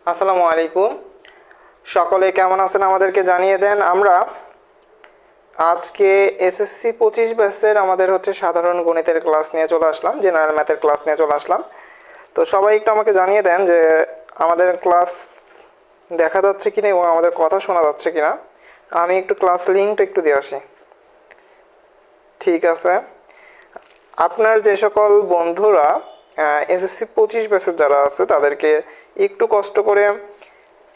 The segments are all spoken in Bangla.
আসসালামু আলাইকুম। সকলে কেমন আছেন আমাদেরকে জানিয়ে দেন। আমরা আজকে এসএসসি 25 ব্যাচের আমাদের হচ্ছে সাধারণ গণিতের ক্লাস নিয়ে চলে আসলাম, জেনারেল ম্যাথের ক্লাস নিয়ে চলে আসলাম। তো সবাই একটু আমাকে জানিয়ে দেন যে আমাদের ক্লাস দেখা যাচ্ছে কিনা এবং আমাদের কথা শোনা যাচ্ছে কিনা। আমি একটু ক্লাস লিঙ্কটা একটু দিয়ে আসি। ঠিক আছে, আপনার যে সকল বন্ধুরা এসএসসি 25 ব্যাচের যারা আছে তাদেরকে একটু কষ্ট করে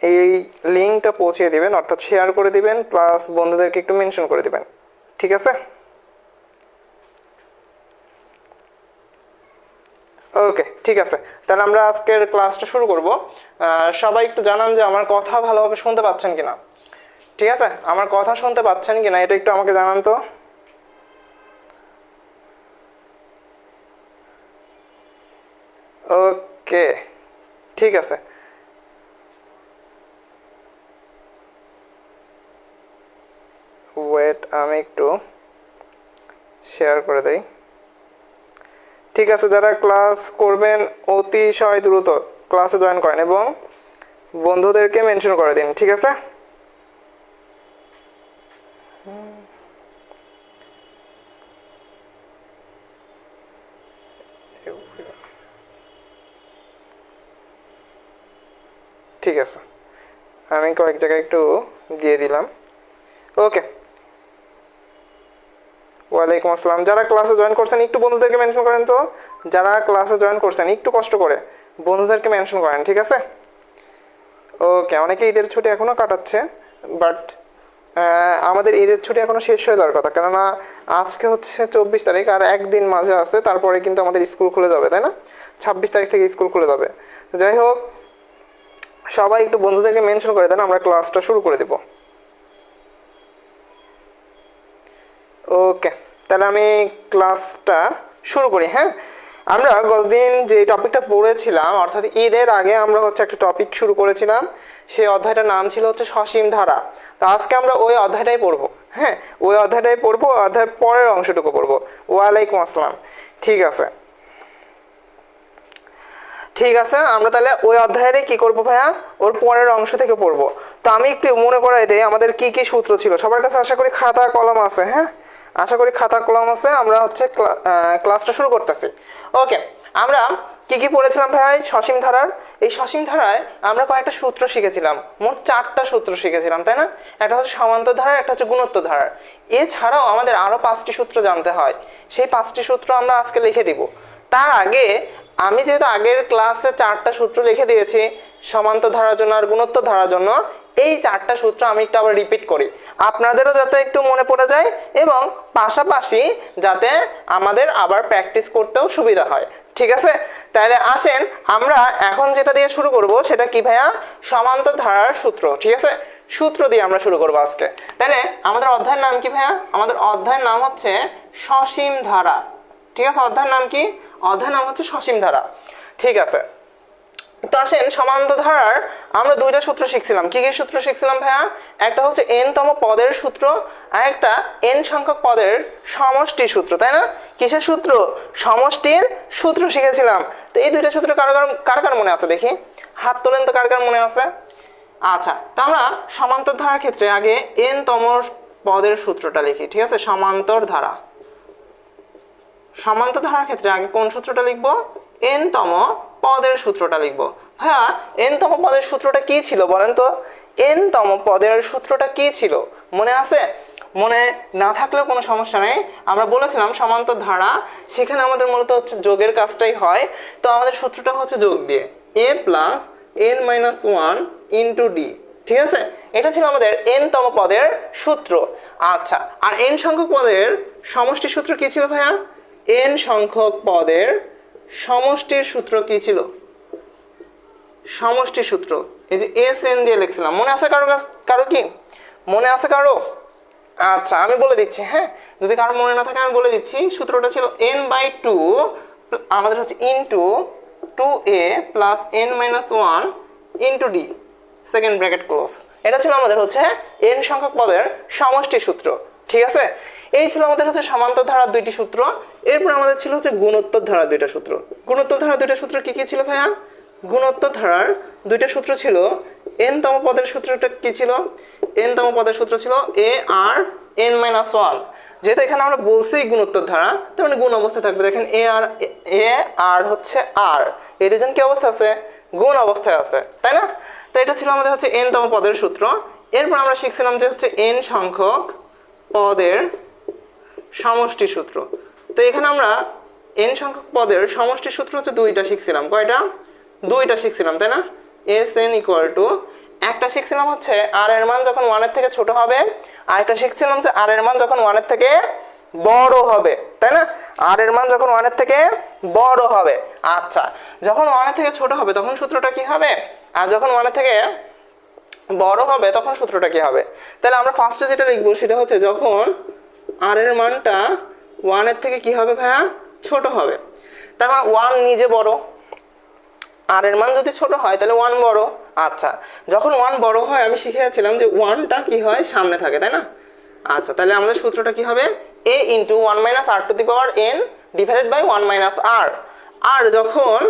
এই লিঙ্কটা পৌঁছে দিবেন, অর্থাৎ শেয়ার করে দিবেন, প্লাস বন্ধুদেরকে একটু মেনশন করে দিবেন। ঠিক আছে, ওকে ঠিক আছে। তাহলে আমরা আজকের ক্লাসটা শুরু করব। সবাই একটু জানান যে আমার কথা ভালোভাবে শুনতে পাচ্ছেন কিনা। ঠিক আছে, আমার কথা শুনতে পাচ্ছেন কিনা এটা একটু আমাকে জানান তো। ওকে ঠিক আছে, ওয়েট আমি একটু শেয়ার করে দেই। ঠিক আছে, যারা ক্লাস করবেন অতিশয় দ্রুত ক্লাসে জয়েন করেন এবং বন্ধুদেরকে মেনশন করে দিন। ঠিক আছে, ঠিক আছে, আমি কয়েক জায়গায় একটু দিয়ে দিলাম। ওকে, ওয়ালাইকুম আসসালাম। যারা ক্লাসে জয়েন করছেন একটু বন্ধুদেরকে মেনশন করেন তো। যারা ক্লাসে জয়েন করছেন একটু কষ্ট করে বন্ধুদেরকে মেনশন করেন। ঠিক আছে, ওকে। অনেকে ঈদের ছুটি এখনও কাটাচ্ছে, বাট আমাদের ঈদের ছুটি এখনও শেষ হয়ে যাওয়ার কথা, কেননা আজকে হচ্ছে 24 তারিখ, আর একদিন মাঝে আছে, তারপরে কিন্তু আমাদের স্কুল খুলে যাবে, তাই না? 26 তারিখ থেকে স্কুল খুলে যাবে। যাই হোক, সবাই একটু বন্ধুদেরকে মেনশন করে দেন, আমরা ক্লাসটা শুরু করে দেব। ওকে, তাহলে আমি ক্লাসটা শুরু করি। হ্যাঁ, আমরা গতদিন যে টপিকটা পড়েছিলাম, অর্থাৎ ঈদের আগে আমরা হচ্ছে একটা টপিক শুরু করেছিলাম, সেই অধ্যায়টার নাম ছিল হচ্ছে সসীম ধারা। তো আজকে আমরা ওই অধ্যায়টাই পড়বো। হ্যাঁ, ওই অধ্যায়টাই পড়বো, অধ্যায়ের পরের অংশটুকু পড়বো। ওয়ালাইকুম আসসালাম। ঠিক আছে, ঠিক আছে, আমরা তাহলে ওই অধ্যায়েরই কি করব ভাইয়া, ওর পরের অংশ থেকে পড়বো। তো আমি একটু মনে করাই দিই আমাদের কি কি সূত্র ছিল। সবার কাছে আশা করি খাতা কলম আছে। হ্যাঁ, আশা করি খাতা কলম আছে। আমরা হচ্ছে ক্লাসটা শুরু করতেছি। ওকে, আমরা কি কি পড়েছিলাম ভাইয়া সসীম ধারার? এই সসীম ধারায় আমরা কয়েকটা সূত্র শিখেছিলাম, মোট 4টা সূত্র শিখেছিলাম, তাই না? একটা হচ্ছে সমান্তর ধারার, একটা হচ্ছে গুণোত্তর ধারার। এছাড়াও আমাদের আরো 5টি সূত্র জানতে হয়। সেই 5টি সূত্র আমরা আজকে লিখে দিব। তার আগে আমি যেহেতু আগের ক্লাসে 4টা সূত্র লিখে দিয়েছি সমান্তর ধারার জন্য আর গুণোত্তর ধারার জন্য, এই 4টা সূত্র আমি একটু আবার রিপিট করি, আপনাদেরও যাতে একটু মনে পড়ে যায় এবং পাশাপাশি যাতে আমাদের আবার প্র্যাকটিস করতেও সুবিধা হয়। ঠিক আছে, তাহলে আসেন আমরা এখন যেটা দিয়ে শুরু করব সেটা কি ভাইয়া, সমান্তর ধারার সূত্র। ঠিক আছে, সূত্র দিয়ে আমরা শুরু করব আজকে। তাহলে আমাদের অধ্যায়ের নাম কি ভাইয়া? আমাদের অধ্যায়ের নাম হচ্ছে সসীম ধারা। ঠিক আছে, অধ্যায়ের নাম কি? অধ্যায়ের নাম হচ্ছে সসীম ধারা। ঠিক আছে, তো আসেন সমান্তর ধারার আমরা 2টা সূত্র শিখছিলাম। কি কি সূত্র শিখছিলাম ভাইয়া? একটা হচ্ছে n তম পদের সূত্র, আর একটা n সংখ্যক পদের সমষ্টির সূত্র, তাই না? কিসের সূত্র? সমষ্টির সূত্র শিখেছিলাম। তো এই 2টা সূত্র কার কার মনে আছে দেখি, হাত তোলেন তো কার কার মনে আছে। আচ্ছা, তো আমরা সমান্তর ধারার ক্ষেত্রে আগে n তম পদের সূত্রটা লিখি। ঠিক আছে, সমান্তর ধারা, সমান্তর ধারার ক্ষেত্রে আগে কোন সূত্রটা লিখবো? n তম পদের সূত্রটা লিখবো। হ্যাঁ, n তম পদের সূত্রটা কি ছিল বলেন তো? n তম পদের সূত্রটা কি ছিল মনে আছে? মনে না থাকলেও কোনো সমস্যা নেই, আমরা বলেছিলাম সমান্তর ধারা, সেখানে আমাদের মূলত হচ্ছে যোগের কাজটাই হয়। তো আমাদের সূত্রটা হচ্ছে যোগ দিয়ে a plus n minus 1 into d। ঠিক আছে, এটা ছিল আমাদের n তম পদের সূত্র। আচ্ছা, আর n সংখ্যক পদের সমষ্টির সূত্র কি ছিল ভাইয়া? n সংখ্যক পদের সমষ্টির সূত্র কি ছিল? সমষ্টির সূত্র এই যে SN দিয়ে লিখছিলাম, মনে আছে কারো কি মনে আছে কারো? আচ্ছা, আমি বলে দিচ্ছি। হ্যাঁ, যদি কারো মনে না থাকে আমি বলে দিচ্ছি। সূত্রটা ছিল n/2 আমাদের হচ্ছে into 2a plus n minus 1 into d second bracket close. এটা ছিল আমাদের হচ্ছে n সংখ্যক পদের সমষ্টির সূত্র। ঠিক আছে, এই ছিল আমাদের হচ্ছে সমান্তর ধারার 2টি সূত্র। এরপর আমাদের ছিল হচ্ছে গুণোত্তর ধারার 2টা সূত্র। গুণোত্তর ধারার 2টা সূত্র কি কি ছিল ভাইয়া? গুণোত্তর ধারার দুইটা সূত্র ছিল। n তম পদের সূত্রটা কি ছিল? n তম পদের সূত্র ছিল a r n মাইনাস 1। যেহেতু এখানে আমরা বলছি গুণোত্তর ধারা, তার মানে গুণ অবস্থায় থাকবে। দেখেন এ আর হচ্ছে আর, এই দুজন কি অবস্থা আছে? গুণ অবস্থায় আছে, তাই না? তো এটা ছিল আমাদের হচ্ছে n তম পদের সূত্র। এরপর আমরা শিখছিলাম যে হচ্ছে n সংখ্যক পদের সমষ্টি সূত্র। তো এখানে আমরা n সংখ্যক পদের সমষ্টি সূত্র হচ্ছে দুইটা শিখছিলাম। কয়টা? দুইটা শিখছিলাম, তাই না? Sn ইকুয়াল টু, একটা শিখছিলাম হচ্ছে আর এর মান যখন 1 এর থেকে ছোট হবে, আর একটা শিখছিলাম যে আর এর মান যখন 1 এর থেকে বড় হবে, তাই না? আর এর মান যখন 1 এর থেকে বড় হবে। আচ্ছা, যখন 1 এর থেকে ছোট হবে তখন সূত্রটা কি হবে? আর যখন 1 এর থেকে বড় হবে তখন সূত্রটা কি হবে? তাহলে আমরা ফার্স্টে যেটা লিখবো সেটা হচ্ছে যখন আর এর মানটা 1 এর থেকে কি হবে ভাইয়া? ছোট হবে। তার মানে 1 নিজে বড়, আর এর মান যদি ছোট হয় তাহলে 1 বড়। আচ্ছা, যখন 1 বড় হয় আমি শিখেছিলাম যে 1টা কি হয়? সামনে থাকে, তাই না? আচ্ছা, তাহলে আমাদের সূত্রটা কি হবে? a into 1 minus r to the power n divided by 1 minus r. আর যখন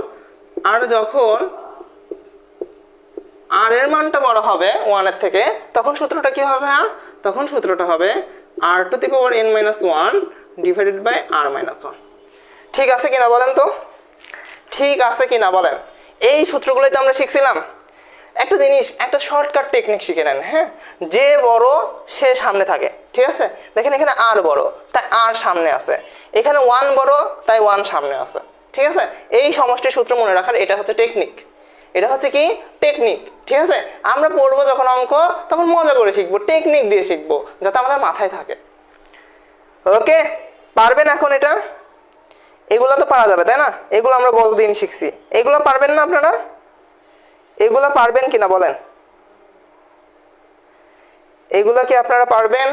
আর এর মানটা বড় হবে 1 এর থেকে, তখন সূত্রটা কি হবে? হ্যাঁ, তখন সূত্রটা হবে r to the power n minus 1 divided by r minus 1। ঠিক আছে কিনা বলেন তো? ঠিক আছে কিনা বলেন? এই সূত্রগুলোই তো আমরা শিখছিলাম। একটা জিনিস, একটা শর্টকাট টেকনিক শিখে নেন। হ্যাঁ, যে বড় সে সামনে থাকে, ঠিক আছে? দেখেন এখানে আর বড় তাই আর সামনে আছে, এখানে 1 বড় তাই 1 সামনে আছে, ঠিক আছে? এই সমষ্টি সূত্র মনে রাখার এটা হচ্ছে টেকনিক। এটা হচ্ছে কি? টেকনিক, ঠিক আছে? আমরা পড়বো যখন অঙ্ক তখন মজা করে শিখবো, টেকনিক দিয়ে শিখবো, যাতে আমাদের মাথায় থাকে। ওকে, পারবেন এখন এটা? এগুলো তো পারা যাবে, তাই না? এগুলো আমরা গতদিন শিখছি। এগুলো পারবেন না আপনারা? এগুলো পারবেন কিনা বলেন? এগুলো কি আপনারা পারবেন?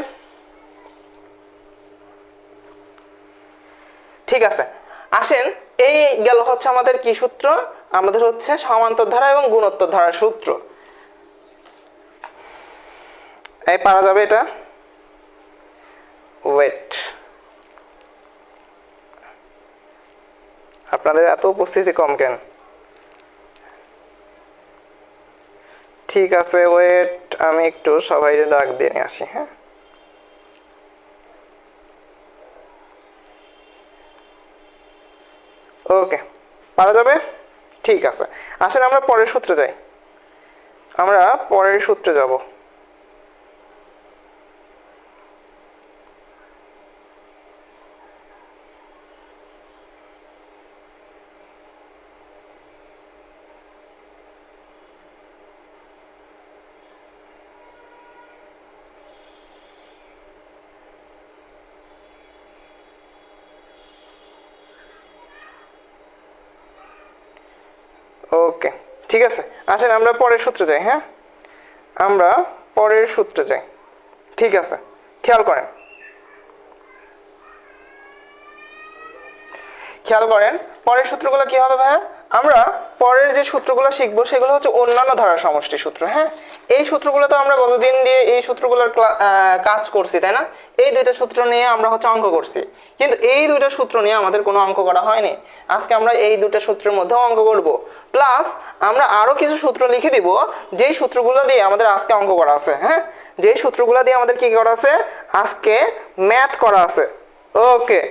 ঠিক আছে, আসেন। এই গেল হচ্ছে আমাদের কি সূত্র? আমাদের হচ্ছে সমান্তর ধারা এবং গুণোত্তর ধারার সূত্র। এই পারা যাবে এটা? ওয়েট, আপনাদের এত উপস্থিতি কম কেন? ঠিক আছে, ওয়েট, আমি একটু সবাই ডাক দিয়ে নিয়ে আসি। হ্যাঁ, ওকে, পারা যাবে? ঠিক আছে, আসেন আমরা পরের সূত্রে যাই। আমরা পরের সূত্রে যাব। ওকে, ঠিক আছে, আসেন আমরা পরের সূত্রে যাই। হ্যাঁ, আমরা পরের সূত্রে যাই। ঠিক আছে, খেয়াল করেন, খেয়াল করেন পরের সূত্রগুলো কি হবে ভাইয়া? আমরা পরের যে সূত্রগুলো শিখবো সেগুলো হচ্ছে অন্যান্য ধারার সমষ্টি সূত্র। হ্যাঁ, এই সূত্রগুলো তো আমরা গতদিন দিয়ে এই সূত্রগুলোর কাজ করছি, তাই না? এই দুইটা সূত্র নিয়ে আমরা হচ্ছে অঙ্ক করছি, কিন্তু এই দুইটা সূত্র নিয়ে আমাদের কোনো অঙ্ক করা হয়নি। আজকে আমরা এই দুইটা সূত্রের মধ্যেও অঙ্ক করব, প্লাস আমরা আরো কিছু সূত্র লিখে দিব যেই সূত্রগুলো দিয়ে আমাদের আজকে অঙ্ক করা আছে। হ্যাঁ, যেই সূত্রগুলো দিয়ে আমাদের কি করা আছে? আজকে ম্যাথ করা আছে। ওকে,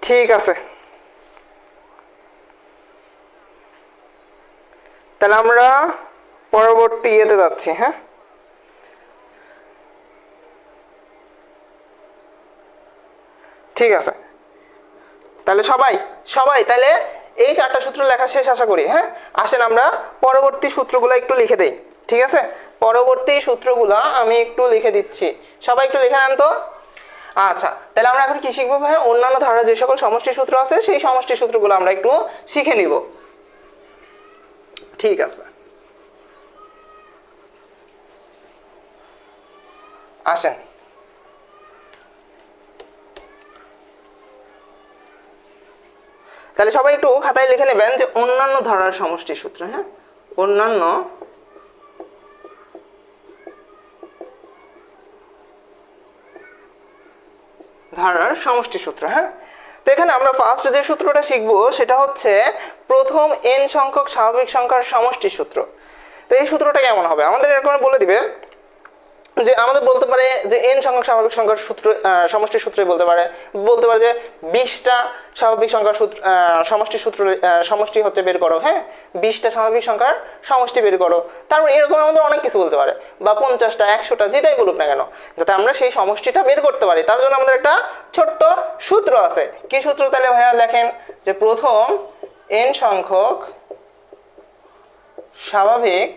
ঠিক আছে, তাহলে আমরা পরবর্তী ইয়েতে যাচ্ছি। হ্যাঁ, ঠিক আছে, তাহলে সবাই সবাই তাহলে এই চারটা সূত্র লেখা শেষ আশা করি। হ্যাঁ, আসেন আমরা পরবর্তী সূত্রগুলো একটু লিখে দেই। ঠিক আছে, পরবর্তী সূত্রগুলো আমি একটু লিখে দিচ্ছি, সবাই একটু লিখে নেন তো। আচ্ছা, তাহলে আমরা এখন কি শিখবো ভাই? অন্যান্য ধারার যে সকল সমষ্টি সূত্র আছে সেই সমষ্টি সূত্রগুলো আমরা একটু শিখে নিব। ঠিক আছে, আসেন। তাহলে সবাই একটু খাতায় লিখে নেবেন যে অন্যান্য ধারার সমষ্টি সূত্র। হ্যাঁ, অন্যান্য ধারার সমষ্টি সূত্র। হ্যাঁ, তো এখানে আমরা ফার্স্ট যে সূত্রটা শিখবো সেটা হচ্ছে প্রথম n সংখ্যক স্বাভাবিক সংখ্যার সমষ্টি সূত্র। তো এই সূত্রটা কেমন হবে আমাদের এরকম বলে দিবে যে আমাদের বলতে পারে যে n সংখ্যক স্বাভাবিক সংখ্যার সূত্র সমষ্টি সূত্রই বলতে পারে যে 20টা স্বাভাবিক সংখ্যার সূত্র সমষ্টি সূত্র সমষ্টি হচ্ছে বের করো, হ্যাঁ 20টা স্বাভাবিক সংখ্যার সমষ্টি বের করো। তারপর এরকম আমাদের অনেক কিছু বলতে পারে, বা 50টা 100টা যেটাই বলুক না কেন, যাতে আমরা সেই সমষ্টিটা বের করতে পারি তার জন্য আমাদের একটা ছোট্ট সূত্র আছে। কি সূত্র তাহলে ভাইয়া লেখেন যে প্রথম n সংখ্যক স্বাভাবিক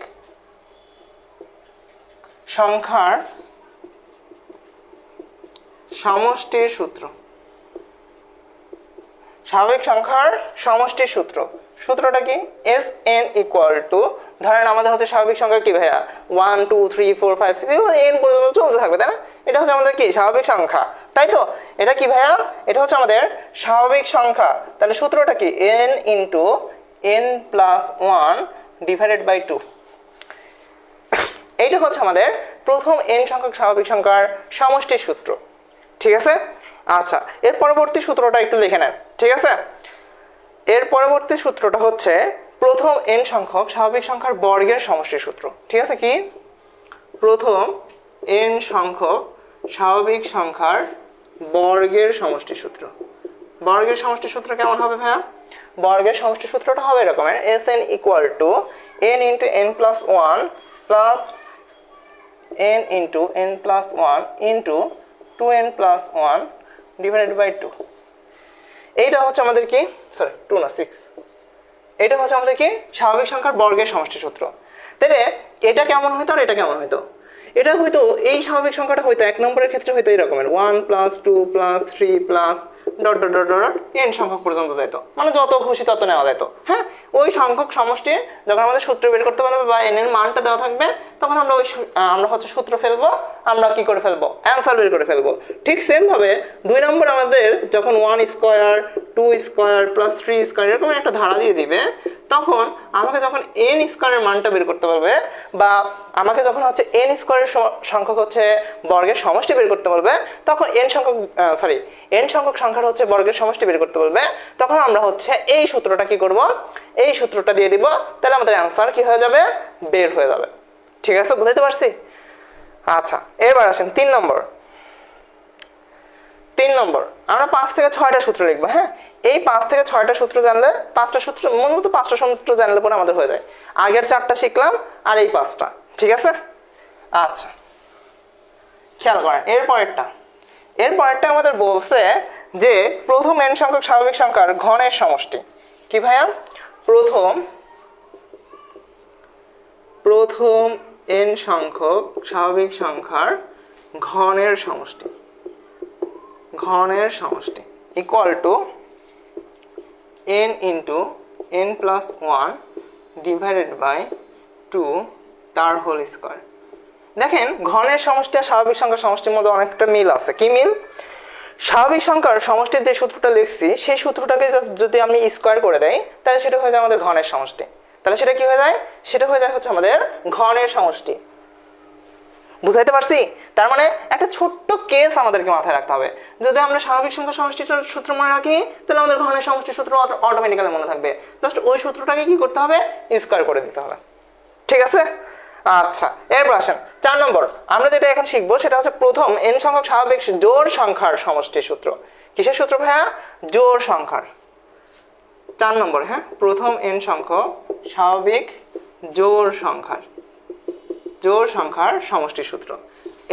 সংখ্যার সমষ্টির সূত্র। স্বাভাবিক সংখ্যার সমষ্টির সূত্র, সূত্রটা কি Sn ইকুয়াল টু, ধরেন আমাদের হচ্ছে স্বাভাবিক সংখ্যা কি ভাইয়া 1 2 3 4 5 6 n পর্যন্ত চলতে থাকবে, তাই না? এটা হচ্ছে আমাদের কি স্বাভাবিক সংখ্যা, তাই তো? এটা কি ভাইয়া? এটা হচ্ছে আমাদের স্বাভাবিক সংখ্যা। তাহলে সূত্রটা কি n into n plus 1 divided by 2। এইটা হচ্ছে আমাদের প্রথম n সংখ্যক স্বাভাবিক সংখ্যার সমষ্টির সূত্র, ঠিক আছে? আচ্ছা, এর পরবর্তী সূত্রটা একটু লিখে নেন, ঠিক আছে? এর পরবর্তী সূত্রটা হচ্ছে প্রথম n সংখ্যক স্বাভাবিক সংখ্যার বর্গের সমষ্টির সূত্র, ঠিক আছে? কি প্রথম n সংখ্যক স্বাভাবিক সংখ্যার বর্গের সমষ্টির সূত্র। বর্গের সমষ্টির সূত্র কেমন হবে ভাইয়া? বর্গের সমষ্টির সূত্রটা হবে এরকমের Sn equal to n into n plus 1 plus n into n plus 1 into 2n plus 1 divided by 2। এইটা হচ্ছে আমাদের কি, সরি 2 না 6, এটা হচ্ছে আমাদের কি স্বাভাবিক সংখ্যার বর্গের সমষ্টি সূত্র। তাহলে এটা কেমন হইতো আর এটা কেমন হইতো? এটা হয়তো এই স্বাভাবিক সংখ্যাটা হয়তো এক নম্বরের ক্ষেত্রে হয়তো এই রকমের 1 plus 2 plus 3 plus dot dot dot dot n সংখ্যক পর্যন্ত যাইত, মানে যত খুশি তত নেওয়া যেত, হ্যাঁ? ওই সংখ্যক সমষ্টি যখন আমাদের সূত্র বের করতে পারবে বা n এর মানটা দেওয়া থাকবে তখন আমরা আমরা হচ্ছে সূত্র ফেলবো, আমরা কি করে ফেলবো অ্যান্সার বের করে ফেলবো। ঠিক সেম ভাবে 2 নম্বর আমাদের যখন 1 স্কয়ার 2 স্কয়ার প্লাস 3 স্কয়ার এরকম একটা ধারা দিয়ে দিবে, তখন আমাকে যখন n স্কয়ারের মানটা বের করতে পারবে বা আমাকে যখন হচ্ছে n স্কয়ারের সংখ্যক হচ্ছে বর্গের সমষ্টি বের করতে বলবে, তখন n সংখ্যক সংখ্যার হচ্ছে বর্গের সমষ্টি বের করতে বলবে, তখন আমরা হচ্ছে এই সূত্রটা কি করব, এই সূত্রটা দিয়ে দিব, তাহলে আমাদের অ্যান্সার কি হয়ে যাবে, বের হয়ে যাবে। ঠিক আছে, বুঝাইতে পারছি? আচ্ছা, এবার আসেন 3 নম্বর। আমরা 5 থেকে 6টা সূত্র লিখবো, হ্যাঁ? এই 5 থেকে 6টা সূত্র জানলে, 5টা সূত্র মূলত 5টা সূত্র জানলে পরে আমাদের হয়ে যায়। আগের 4টা শিখলাম আর এই 5টা, ঠিক আছে? আচ্ছা, খেয়াল করেন এরপরেরটা আমাদের বলছে যে প্রথম n সংখ্যক স্বাভাবিক সংখ্যার ঘনের সমষ্টি। কি ভাইয়া? প্রথম n সংখ্যক স্বাভাবিক সংখ্যার ঘনের সমষ্টি equal to n into n plus 1 divided by 2 তার হোল স্কয়ার। দেখেন, ঘনের সমষ্টি আর স্বাভাবিক সংখ্যার সমষ্টির মধ্যে অনেকটা মিল আছে। কি মিল? স্বাভাবিক সংখ্যার সমষ্টির যে সূত্রটা লিখছি সেই সূত্রটাকে যদি আমি স্কয়ার করে দেই তাহলে সেটা হয়ে যায় আমাদের ঘনের সমষ্টি। তাহলে সেটা কি হয়ে যায়? সেটা হয়ে যায় হচ্ছে আমাদের ঘনের সমষ্টি। বুঝাইতে পারছি? তার মানে একটা ছোট্ট কেস আমাদেরকে মাথায় রাখতে হবে। যদি আমরা স্বাভাবিক সংখ্যার সমষ্টিটার সূত্র মনে রাখি তাহলে আমাদের ঘনের সমষ্টির সূত্র অটোমেটিক্যালি মনে থাকবে। জাস্ট ওই সূত্রটাকে কি করতে হবে? স্কয়ার করে দিতে হবে। ঠিক আছে? আচ্ছা, এরপর আসেন 4 নম্বর। আমরা যেটা এখন শিখবো সেটা হচ্ছে প্রথম n সংখ্যক স্বাভাবিক জোড় সংখ্যার সমষ্টির সূত্র। কিসের সূত্র ভাইয়া? জোড় সংখ্যার। 4 নম্বর, হ্যাঁ? প্রথম n সংখ্যক স্বাভাবিক জোড় সংখ্যার সমষ্টির সূত্র।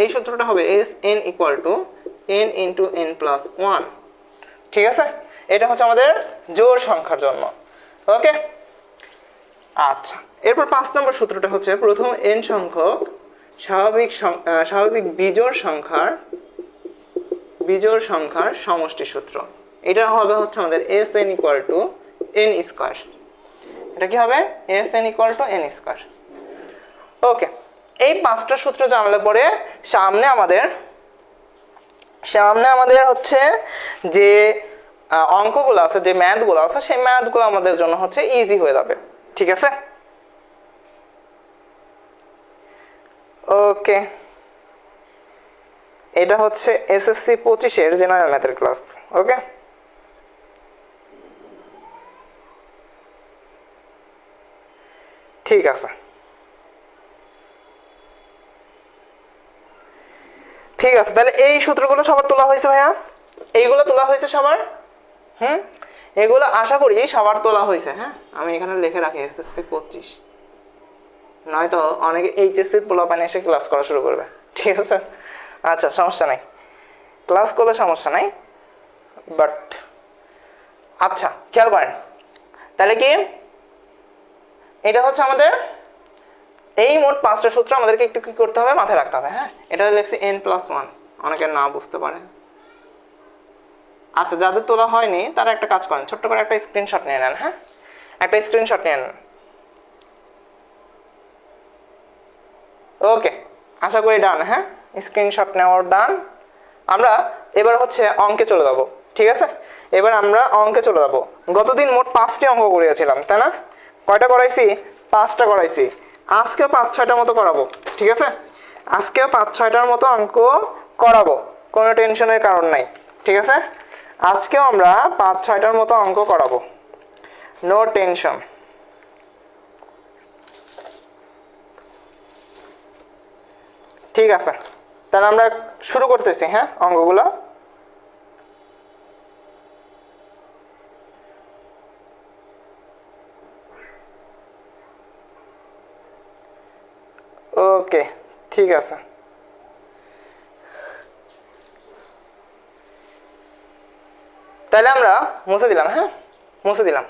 এই সূত্রটা হবে Sn equal to n into n plus 1। ঠিক আছে? এটা হচ্ছে আমাদের জোড় সংখ্যার জন্য। ওকে, আচ্ছা, এরপর 5 নম্বর সূত্রটা হচ্ছে প্রথম n সংখ্যক স্বাভাবিক বিজোড় সংখ্যার সমষ্টি সূত্র। এটা হবে হচ্ছে আমাদের Sn equal to n square. এটা কি হবে? Sn equal to n square. Okay, এই 5টা সূত্র জানলে পরে সামনে আমাদের হচ্ছে যে অঙ্কগুলো আছে, যে ম্যাথগুলো আছে, সেই ম্যাথগুলো আমাদের জন্য হচ্ছে ইজি হয়ে যাবে। ঠিক আছে? ওকে, এটা হচ্ছে SSC 25 এর জেনারেল ম্যাথের ক্লাস। ওকে, ঠিক আছে, ঠিক আছে। তাহলে এই সূত্রগুলো সবার তোলা হয়েছে ভাইয়া, এইগুলো তোলা হয়েছে সবার। এগুলো আশা করি সবার তোলা হয়েছে। হ্যাঁ, আমি এখানে লিখে রাখি এসএসসি 25, নয়তো অনেকে এইচএসসির পোলাপানি এসে ক্লাস করা শুরু করবে। ঠিক আছে, আচ্ছা সমস্যা নাই, ক্লাস করলে সমস্যা নাই, বাট আচ্ছা খেয়াল করেন তাহলে কি এটা হচ্ছে আমাদের এই মোট 5টা সূত্র আমাদেরকে একটু কি করতে হবে, মাথায় রাখতে হবে। হ্যাঁ, এটা লিখছি n+1, অনেকে না বুঝতে পারে। আচ্ছা, যাদের তোলা হয়নি তারা একটা কাজ করেন, ছোট্ট করে একটা স্ক্রিনশট নিয়ে নেন। হ্যাঁ, একটা স্ক্রিনশট নিয়ে নেন। ওকে, আশা করি ডান। হ্যাঁ, স্ক্রিনশট নেওয়ার ডান। আমরা এবার হচ্ছে অঙ্কে চলে যাব। ঠিক আছে, এবার আমরা অঙ্কে চলে যাব। গতদিন মোট 5টি অঙ্ক করিয়েছিলাম, তাই না? কয়টা করাইছি? 5টা করাইছি। আজকে 5-6টার মতো করাবো। ঠিক আছে, আজকে 5-6টার মতো অঙ্ক করাবো, কোনো টেনশনের কারণ নাই। ঠিক আছে, আজকেও আমরা 5-6টার মতো অঙ্ক করাবো, নো টেনশন। ঠিক আছে, তাহলে আমরা শুরু করতেছি। হ্যাঁ, অঙ্কগুলো ওকে, ঠিক আছে। তাহলে আমরা মুছে দিলাম। হ্যাঁ, মুছে দিলাম।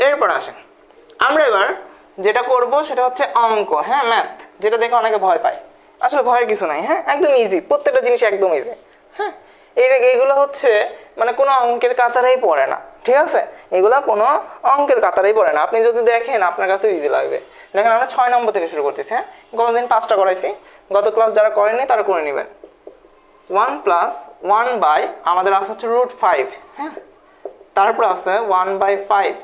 এরপর আসেন, আমরা এবার যেটা করব সেটা হচ্ছে অঙ্ক। হ্যাঁ, ম্যাথ, যেটা দেখে অনেকে ভয় পায়। আসলে ভয়ের কিছু নাই। হ্যাঁ, একদম ইজি, প্রত্যেকটা জিনিস একদম ইজি। হ্যাঁ, এইগুলো হচ্ছে মানে কোনো অঙ্কের কাতারেই পড়ে না। ঠিক আছে, এগুলা কোনো অঙ্কের কাতারেই পড়ে না। আপনি যদি দেখেন আপনার কাছে ইজি লাগবে। দেখেন, আমরা 6 নম্বর থেকে শুরু করতেছি। হ্যাঁ, গতদিন 5টা করাইছি, গত ক্লাস যারা করেনি তারা করে নেবেন। 1 + 1 আমাদের আছে হচ্ছে √5। হ্যাঁ, তারপর আছে 1/5।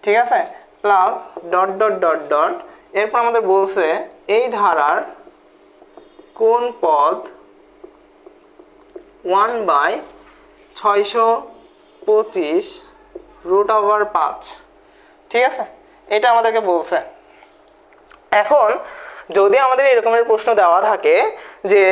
ঠিক আছে, plus dot dot dot dot. এরপর আমাদের বলছে এই ধারার কোন পদ 1/625 √5। ঠিক আছে, এটা আমাদেরকে বলছে। এখন যদি আমাদের এরকমের প্রশ্ন দেওয়া থাকে যে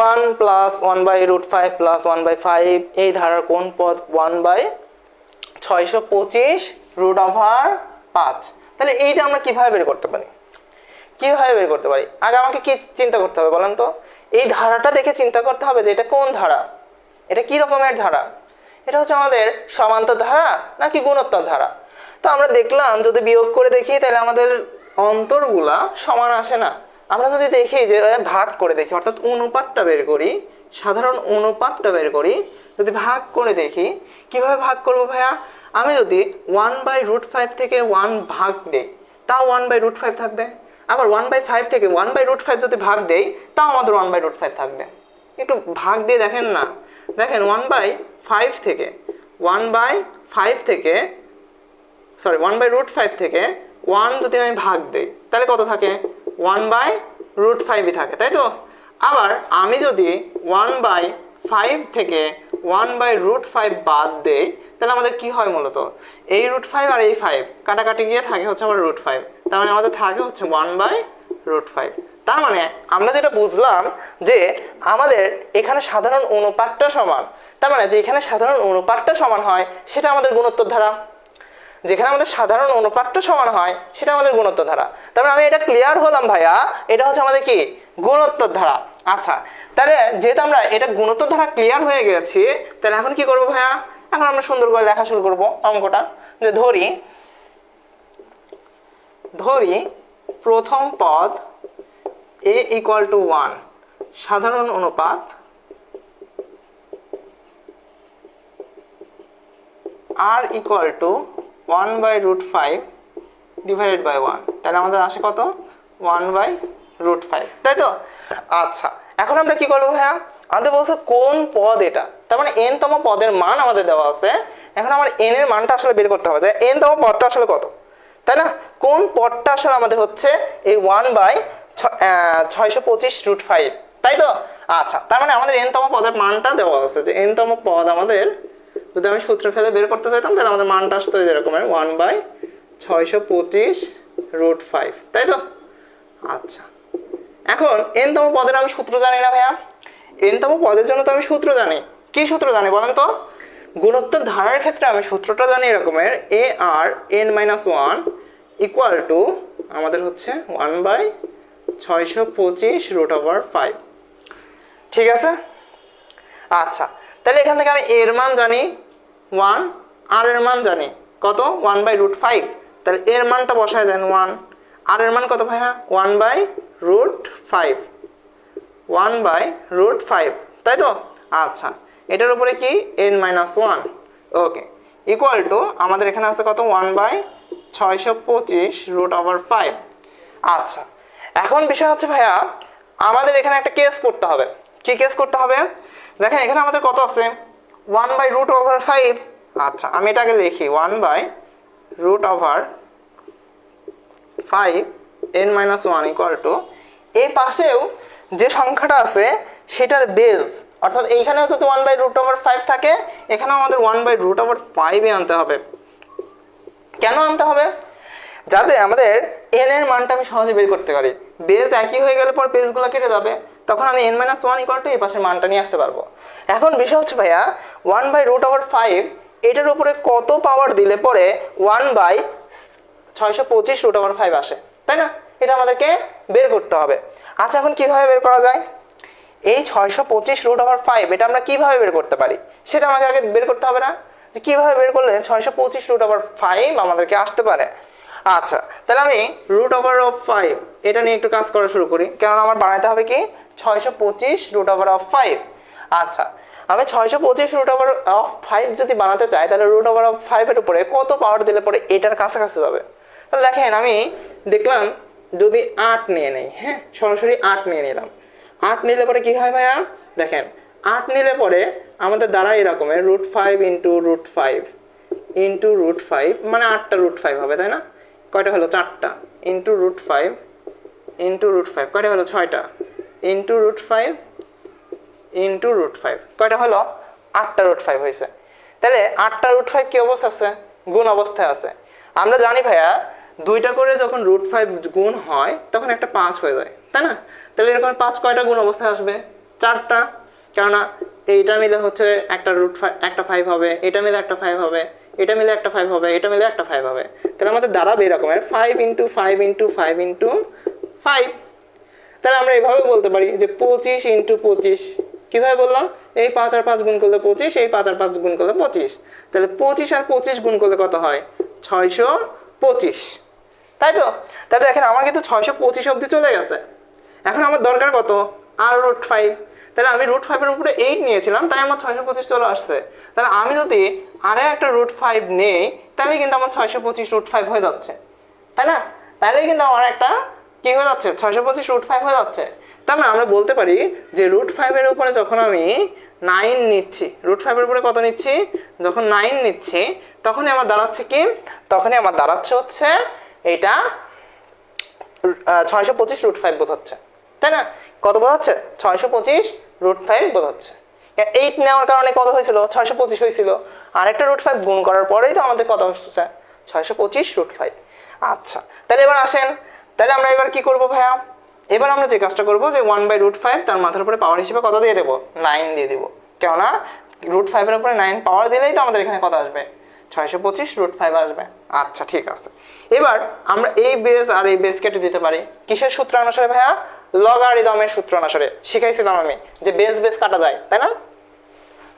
1 + 1/√5 + 1/5 এই ধারার কোন পদ 1/625 √5, তাহলে এইটা আমরা কিভাবে বের করতে পারি? আগে আমাকে কি চিন্তা করতে হবে বলেন তো? এই ধারাটা দেখে চিন্তা করতে হবে যে এটা কোন ধারা, এটা কি রকমের ধারা। এটা হচ্ছে আমাদের সমান্তর ধারা নাকি গুণোত্তর ধারা। তো আমরা দেখলাম যদি বিয়োগ করে দেখি তাহলে আমাদের অন্তরগুলা সমান আসে না। আমরা যদি দেখি যে ভাগ করে দেখি, অর্থাৎ অনুপাতটা বের করি, সাধারণ অনুপাতটা বের করি, যদি ভাগ করে দেখি, কিভাবে ভাগ করব ভাইয়া? আমি যদি 1/√5 থেকে 1 ভাগ দেই তাও 1/√5 থাকবে, আবার 1/5 থেকে 1/√5 যদি ভাগ দেই তাও আমাদের 1/√5 থাকবে। একটু ভাগ দিয়ে দেখেন না, দেখেন 1/5 থেকে 1/√5 থেকে 1 যদি আমি ভাগ দেই তাহলে কত থাকে? 1/√5ই থাকে, তাই তো? আবার আমি যদি 1/5 থেকে 1/√5 বাদ দেই তাহলে আমাদের কি হয় মূলত? এই √5 আর এই 5 কাটাকাটি গিয়ে থাকে হচ্ছে আমার √5, তার মানে আমাদের থাকে হচ্ছে 1/√5। তার মানে আমরা যেটা বুঝলাম যে আমাদের এখানে সাধারণ অনুপাতটা সমান, তার মানে যে এখানে সাধারণ অনুপাতটা সমান হয় সেটা আমাদের গুণোত্তর ধারা। যেখানে আমাদের সাধারণ অনুপাতটা সমান হয় সেটা আমাদের গুণোত্তর ধারা। তারপরে আমি এটা ক্লিয়ার হলাম ভাইয়া, এটা হচ্ছে আমাদের কি গুণোত্তর ধারা। আচ্ছা, তাহলে যেহেতু আমরা এটা গুণোত্তর ধারা ক্লিয়ার হয়ে গেছি, তাহলে এখন কি করবো ভাইয়া? এখন আমরা সুন্দর করে লেখা শুরু করবো অঙ্কটা। যে ধরি প্রথম পদ a = 1, সাধারণ অনুপাত r = 1/√5 / 1, তাহলে আমাদের আসে কত? 1/√5, তাই তো? আচ্ছা, এখন আমরা কি করবো ভাইয়া? আমাদের বলছে কোন পদ এটা, তার মানে n তম পদের মান আমাদের দেওয়া আছে। এখন আমার n এর মানটা আসলে বের করতে হবে যে n তম পদটা আসলে কত, তাই না? কোন পদটা আসলে আমাদের হচ্ছে এই 1/625 √5, তাই তো? আচ্ছা, তার মানে আমাদের n তম পদের মানটা দেওয়া আছে, যে n তম পদ আমাদের যদি আমি সূত্র ফেলে বের করতে চাইতাম তাহলে আমাদের মানটা আসতো এরকমের 1/625√5, তাই তো? আচ্ছা, এখন n তম পদের আমি সূত্র জানি না ভাইয়া। n তম পদের জন্য তো আমি সূত্র জানি। কি সূত্র জানি বলেন তো? গুণোত্তর ধারার ক্ষেত্রে আমি সূত্রটা জানি এরকমের, ARn-1 ইকুয়াল টু আমাদের হচ্ছে 1/625√5, ঠিক আছে? আচ্ছা, তাহলে এখান থেকে আমি এর মান জানি 1, আর এর মান জানি কত 1/√5, তাহলে এর মানটা বসায় দেন 1, আর এর মান কত ভাইয়া 1/√5, 1/√5, তাই তো? আচ্ছা, এটার উপরে কি n-1, ওকে, ইকুয়াল টু আমাদের এখানে আছে কত 1/625√5। আচ্ছা, এখন বিষয় হচ্ছে ভাইয়া আমাদের এখানে একটা কেস করতে হবে। কি কেস করতে হবে? দেখেন এখানে আমাদের কত আছে 1/√5। আচ্ছা, আমি এটাকে লিখি 1/√5 n-1 ইকুয়াল টু এই পাশেও যে সংখ্যাটা আছে সেটার বেস, অর্থাৎ এইখানেও যদি 1/√5 থাকে এখানেও আমাদের 1/√5 আনতে হবে। কেন আনতে হবে? যাতে আমাদের n এর মানটা আমি সহজে বের করতে পারি। বেস একই হয়ে গেলে পর বেসগুলো কেটে যাবে, তখন আমি n-1 ইকুয়াল টু এই পাশের মানটা নিয়ে আসতে পারবো। এখন বিষয় হচ্ছে ভাইয়া 1/√5 এটার উপরে কত পাওয়ার দিলে পরে 1/625√5 আসে, তাই না? এটা আমাদেরকে বের করতে হবে। আচ্ছা, এখন কিভাবে বের করা যায় এই 625√5? এটা আমরা কিভাবে বের করতে পারি সেটা আমাকে আগে বের করতে হবে না? যে কিভাবে বের করলে 625√5 আমাদেরকে আসতে পারে। আচ্ছা, তাহলে আমি √5 এটা নিয়ে একটু কাজ করা শুরু করি, কারণ আমার বানাতে হবে কি 625√5। আচ্ছা, আমি 625√5 যদি বানাতে চাই তাহলে √5 এর উপরে কত পাওয়ার দিলে পরে এটার কাছাকাছি যাবে? তাহলে দেখেন আমি দেখলাম যদি 8 নিয়ে নেই, হ্যাঁ, সরাসরি 8 নিয়ে নিলাম। 8 নিলে পরে কি হয় ভাইয়া? দেখেন 8 নিলে পরে আমাদের দ্বারা এরকমের √5 ইন্টু √5 মানে 8টা √5 হবে, তাই না? কয়টা হলো? 4টা। ইন্টু √5 কয়টা হলো? 6টা। ইন্টু √5 কয়টা হলো? 8টা √5 হয়েছে। তাহলে 8টা √5 কি অবস্থা আছে? গুণ অবস্থায় আছে। আমরা জানি ভাইয়া দুইটা করে যখন √5 গুণ হয় তখন একটা 5 হয়ে যায়, তাই না? তাহলে এরকম 5 কয়টা গুণ অবস্থায় আসবে? 4টা। কেননা এইটা মিলে হচ্ছে একটা √5 একটা 5 হবে, এটা মিলে একটা 5 হবে, এটা মিলে একটা 5 হবে, এটা মিলে একটা 5 হবে। তাহলে আমাদের দাঁড়াবে এরকমের 5 ইন্টু 5 ইন্টু 5 ইন্টু 5। তাহলে আমরা এইভাবে বলতে পারি যে 25 ইন্টু 25। কিভাবে বললাম? এই 5 আর 5 গুণ করলে 25, এই 5 আর 5 গুণ করলে 25। তাহলে 25 আর 25 গুণ করলে কত হয়? 625, তাই তো? তাহলে দেখেন আমার কিন্তু 625 অবধি চলে গেছে। এখন আমার দরকার কত? আর √5। তাহলে আমি √5 এর উপরে 8 নিয়েছিলাম, তাই আমার 625 চলে আসছে। তাহলে আমি যদি আরো একটা √5 নেই তাহলে কিন্তু আমার 625√5 হয়ে যাচ্ছে, তাই না? তাহলে কিন্তু আমার একটা কি হয়ে যাচ্ছে? 625√5 হয়ে যাচ্ছে। তার মানে আমরা বলতে পারি যে √5 এর উপরে যখন আমি 9 নিচ্ছি, √5 এর উপরে কত নিচ্ছি? যখন 9 নিচ্ছি তখনই আমার দাঁড়াচ্ছে কি? তখনই আমার দাঁড়াচ্ছে হচ্ছে এটা 625√5 বোঝাচ্ছে, তাই না? কত বোঝাচ্ছে? 625√5 বোঝাচ্ছে। 8 নেওয়ার কারণে কত হয়েছিল? 625 হয়েছিল। আর একটা √5 গুণ করার পরেই তো আমাদের কত হচ্ছে? 625√5। আচ্ছা, তাহলে এবার আসেন, তাহলে আমরা এবার কি করব ভাইয়া? এবার আমরা যে কাজটা করব যে 1/√5 তার মাথার উপরে পাওয়ার হিসেবে কত দিয়ে দেব? 9 দিয়ে দিব। কেননা √5 এর উপরে 9 পাওয়ার দিলেই তো আমাদের এখানে কত আসবে? 625√5 আসবে। আচ্ছা, ঠিক আছে। এবার আমরা এই বেস আর এই বেস কেটে দিতে পারি কিসের সূত্র অনুসারে ভাইয়া? লগারিদমের সূত্র অনুসারে। শিখাইছিলাম আমি যে বেস বেস কাটা যায়, তাই না?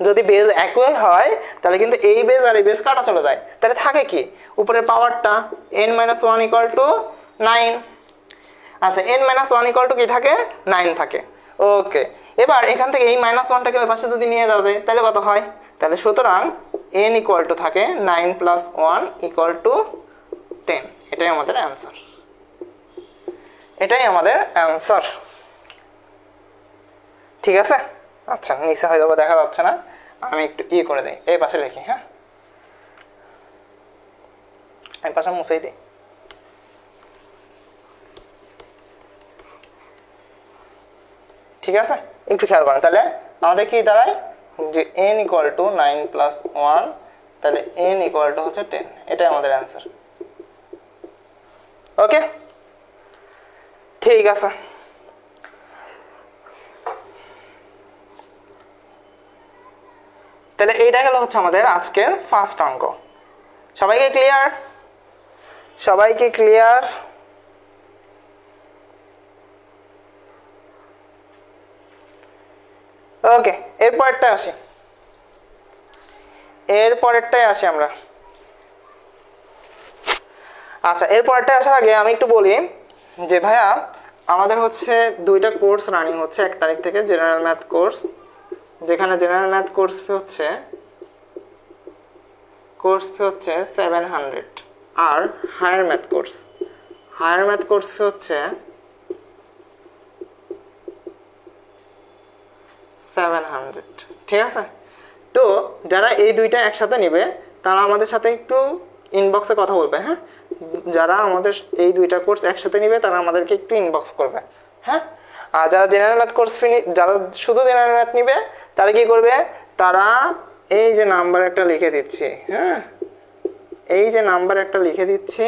যদি বেস একই হয় তাহলে কিন্তু এই বেস আর এই বেস কাটা চলে যায়। তাহলে থাকে কি? উপরের পাওয়ারটা n-1 ইকুয়াল টু 9। আচ্ছা, n-1 ইকুয়াল টু কি থাকে? 9 থাকে। ওকে, এবার এখান থেকে এই -1টাকে ওই পাশে যদি নিয়ে যাওয়া যায় তাহলে কত হয়? তাহলে সুতরাং n ইকুয়াল টু থাকে 9 + 1 ইকুয়াল টু 10। এটাই আমাদের অ্যান্সার। এটাই আমাদের অ্যান্সার, ঠিক আছে? আচ্ছা, নিচে হয়তো দেখা যাচ্ছে না, আমি একটু করে দিই, এই পাশে লিখি, হ্যাঁ, এই পাশে মুছেই দিই। ঠিক আছে, একটু খেয়াল করেন। তাহলে আমাদের কি দাঁড়ায় যে n ইকুয়াল টু 9 প্লাস 1, তাহলে n ইকুয়াল টু হচ্ছে 10। এটাই আমাদের অ্যান্সার। ওকে, ঠিক আছে। তাহলে এইটা গেল হচ্ছে আমাদের আজকের ফার্স্ট অঙ্ক। সবাইকে ক্লিয়ার? সবাইকে ক্লিয়ার? ওকে, এরপরেরটায় আসি। এরপরেরটায় আসি আমরা। আচ্ছা, এরপরেরটায় আসার আগে আমি একটু বলি যে ভাইয়া আমাদের হচ্ছে দুইটা কোর্স রানিং হচ্ছে 1 তারিখ থেকে। জেনারেল ম্যাথ কোর্স, যেখানে জেনারেল ম্যাথ কোর্স ফি হচ্ছে 700, আর হায়ার ম্যাথ কোর্স ফি হচ্ছে 700। ঠিক আছে, তো যারা এই দুইটা একসাথে নেবে তারা আমাদের সাথে একটু ইনবক্সে কথা বলবে। হ্যাঁ, যারা আমাদের এই দুইটা কোর্স একসাথে নেবে তারা আমাদেরকে একটু ইনবক্স করবে। হ্যাঁ, আর যারা জেনারেল ম্যাথ কোর্স যারা শুধু জেনারেল ম্যাথ নিবে তারা কি করবে, তারা এই যে নাম্বার একটা লিখে দিচ্ছি, হ্যাঁ এই যে নাম্বার একটা লিখে দিচ্ছি,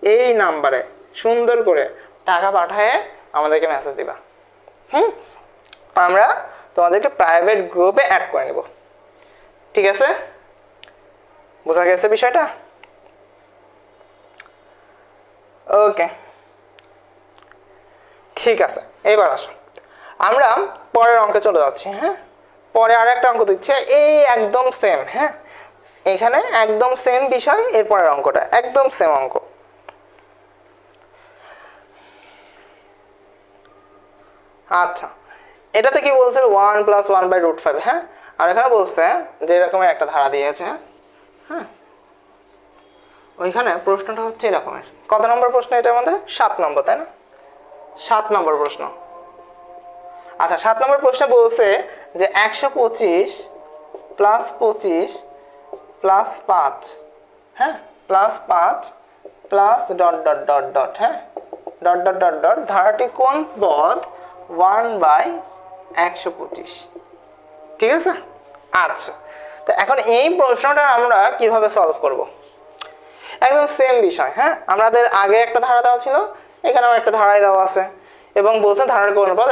এই নাম্বারে সুন্দর করে টাকা পাঠায় আমাদেরকে মেসেজ দিবা। আমরা তোমাদেরকে প্রাইভেট গ্রুপে অ্যাড করে নেব। ঠিক আছে, বোঝা গেছে বিষয়টা? ওকে, ঠিক আছে। এবার আসো, আমরা পরের অঙ্কে চলে যাচ্ছি। হ্যাঁ, পরে আর একটা অঙ্ক দিচ্ছে, এই একদম সেম। হ্যাঁ, এখানে একদম সেম বিষয়, এর পরের অঙ্কটা একদম সেম অঙ্ক। আচ্ছা, এটাতে কি বলছে 1 + 1/√5। হ্যাঁ, আর এখানে বলছে যে এরকমের একটা ধারা দিয়েছে। হ্যাঁ, ওইখানে প্রশ্নটা হচ্ছে এরকমের। কত নম্বর প্রশ্ন এটা আমাদের? 7 নম্বর, তাই না? 7 নম্বর প্রশ্ন। আচ্ছা, 7 নম্বর প্রশ্নে বলছে যে 125 + 25 + 5, হ্যাঁ +5 প্লাস ... হ্যাঁ ধারাটি কোন পদ 1/125। ঠিক আছে, আচ্ছা। তো এখন এই প্রশ্নটা আমরা কিভাবে সলভ করব? একদম সেম বিষয়। হ্যাঁ, আমাদের আগে একটা ধারা দেওয়া ছিল, এখানেও একটা ধারাই দেওয়া আছে, এবং বলছে ধারার কোন পদ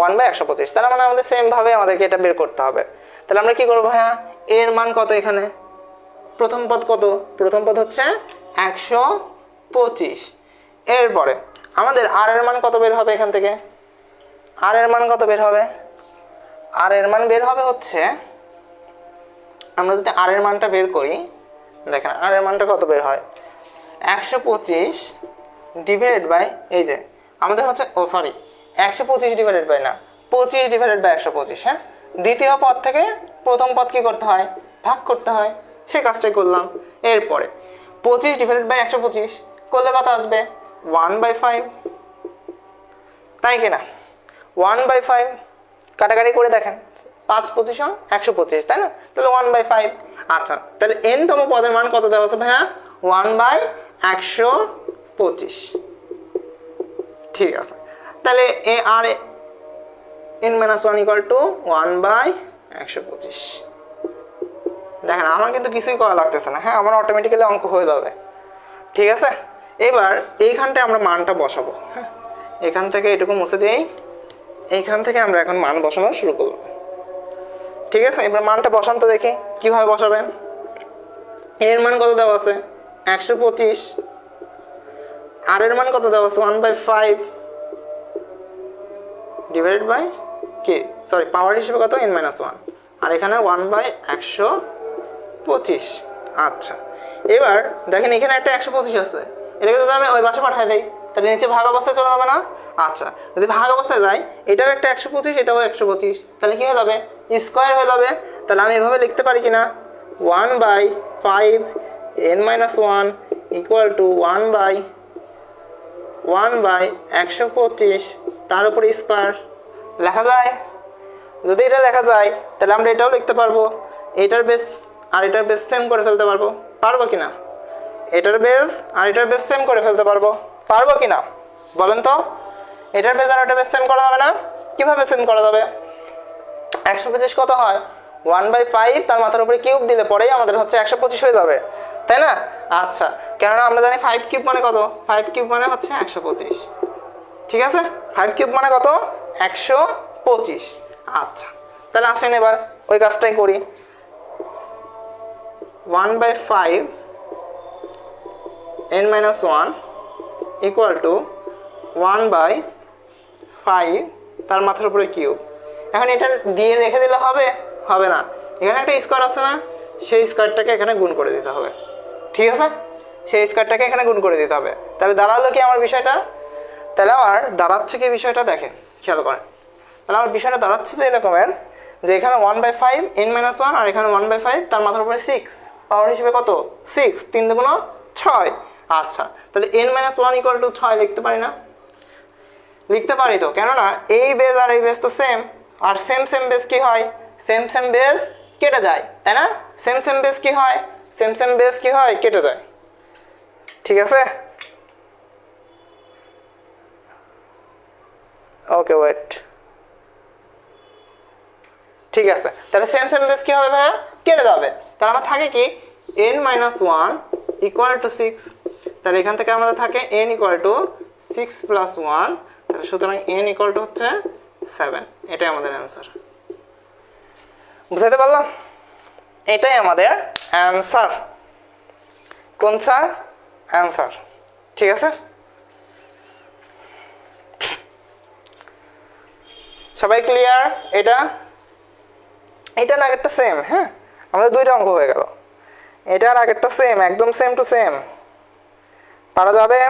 1/125। তার মানে আমাদের সেম ভাবে আমাদেরকে এটা বের করতে হবে। তাহলে আমরা কি করবো? হ্যাঁ, এর মান কত? এখানে প্রথম পদ কত? প্রথম পদ হচ্ছে 125। এরপরে আমাদের আর এর মান কত বের হবে? এখান থেকে আর এর মান কত বের হবে? আর এর মান বের হবে হচ্ছে, আমরা যদি আর এর মানটা বের করি, দেখেন আর এর মানটা কত বের হয়? 125 ডিভাইডেড বাই, এই যে আমাদের হচ্ছে 125 ডিভাইডেড বাই না, 25 ডিভাইডেড বাই 125। হ্যাঁ, দ্বিতীয় পদ থেকে প্রথম পদ কি করতে হয়? ভাগ করতে হয়। সে কাজটাই করলাম। এরপরে 25 ডিভাইডেড বাই 125 করলে কত আসবে? 1/5, তাই কিনা? 1/5 কাটাকাটি করে দেখেন, 5 × 25 = 125, তাই না? তাহলে 1/5। আচ্ছা, তাহলে n তম পদের মান কত দেওয়া আছে ভাইয়া? 1/125। ঠিক আছে, তাহলে এ আর n - 1 = 1/125। দেখেন আমার কিন্তু কিছুই করা লাগতেছে না। হ্যাঁ, আমার অটোমেটিক্যালি অঙ্ক হয়ে যাবে। ঠিক আছে, এবার এইখানটায় আমরা মানটা বসাবো। হ্যাঁ, এখান থেকে এটুকু মুছে দিই, এইখান থেকে আমরা এখন মান বসানো শুরু করব। ঠিক আছে, এবার মানটা বসান তো দেখি কিভাবে বসাবেন। এর মান কত দেওয়া আছে? 125। আর এর মান কত দেওয়া আছে? 1/5 ডিভাইডেড বাই কি, পাওয়ার হিসেবে কত? n - 1। আর এখানে 1/125। আচ্ছা, এবার দেখেন এখানে একটা 125 আছে, এটাকে যদি আমি ওই পাশে পাঠিয়ে দিই তাহলে নিচে ভাগ অবস্থায় চলে যাবে না? আচ্ছা, যদি ভাগ অবস্থায় যায়, এটাও একটা 125, এটাও 125, তাহলে কি হয়ে যাবে? স্কয়ার হয়ে যাবে। তাহলে আমি এভাবে লিখতে পারি কিনা? 1/5 n - 1 = 1/125 তার উপরে স্কয়ার লেখা যায়। যদি এটা লেখা যায় তাহলে আমরা এটাও লিখতে পারবো, এটার বেস আর এটার বেস সেম করে ফেলতে পারবো। পারবো কিনা? এটার বেস আর এটার বেস সেম করে ফেলতে পারবো। পারবো কিনা বলেন তো? এটার বেস আর এটার বেস সেম করা যাবে না? কিভাবে সেম করা যাবে? 125 কত হয়? 1/5 তার মাথার উপরে কিউব দিলে পরেই আমাদের হচ্ছে 125 হয়ে যাবে, তাই না? আচ্ছা, কেননা আমরা জানি 5 কিউব মানে কত? 5 কিউব মানে হচ্ছে 125। ঠিক আছে, 5 কিউব মানে কত? 125। আচ্ছা, তাহলে আসেন এবার ওই কাজটাই করি। 1/5 n-1 ইকুয়াল টু 1/5 তার মাথার উপরে কিউব। এখন এটা দিয়ে রেখে দিলে হবে? হবে না, এখানে একটা স্কোয়ার আছে না, সেই স্কোয়ারটাকে এখানে গুণ করে দিতে হবে। ঠিক আছে, সেই স্কোয়ারটাকে এখানে গুণ করে দিতে হবে। তাহলে দাঁড়ালো কি আমার বিষয়টা? তাহলে আমার দাঁড়াচ্ছে কি বিষয়টা দেখেন, খেয়াল করেন। তাহলে আমার বিষয়টা দাঁড়াচ্ছে তো এরকমের যে এখানে 1/5 n-1 আর এখানে 1/5 তার মাথার উপরে 6, পাওয়ার হিসেবে কত? 6, 3 দুগুণ 6। আচ্ছা, তাহলে n-1 ইকুয়াল টু 6 লিখতে পারি না? লিখতে পারি তো, কেননা এই বেস আর এই বেস তো সেম, আর সেম সেম বেস কি হয়? সেম সেম বেস কেটে যায়, তাই না? সেম সেম বেস কি হয়? সেম সেম বেস কি হয়? কেটে যায়। ঠিক আছে, ওকে ওয়েট। ঠিক আছে, তাহলে সেম সেম বেস কি হবে ভাইয়া? কেটে যাবে। তাহলে আমার থাকে কি? n-1 equal to 6। তাহলে এখান থেকে আমাদের থাকে n ইকুয়াল টু 6 প্লাস 1। তাহলে সুতরাং n ইকুয়াল টু হচ্ছে 7। এটাই আমাদের অ্যান্সার। বুঝাতে পারলাম? এটাই আমাদের অ্যান্সার। কোন স্যার? অ্যান্সার। ঠিক আছে, সবাই ক্লিয়ার? এটা এটা না আগেরটা সেম। হ্যাঁ, আমাদের দুইটা অঙ্ক হয়ে গেল। এটা আর আগেরটা সেম, একদম সেম টু সেম। পারা যাবে?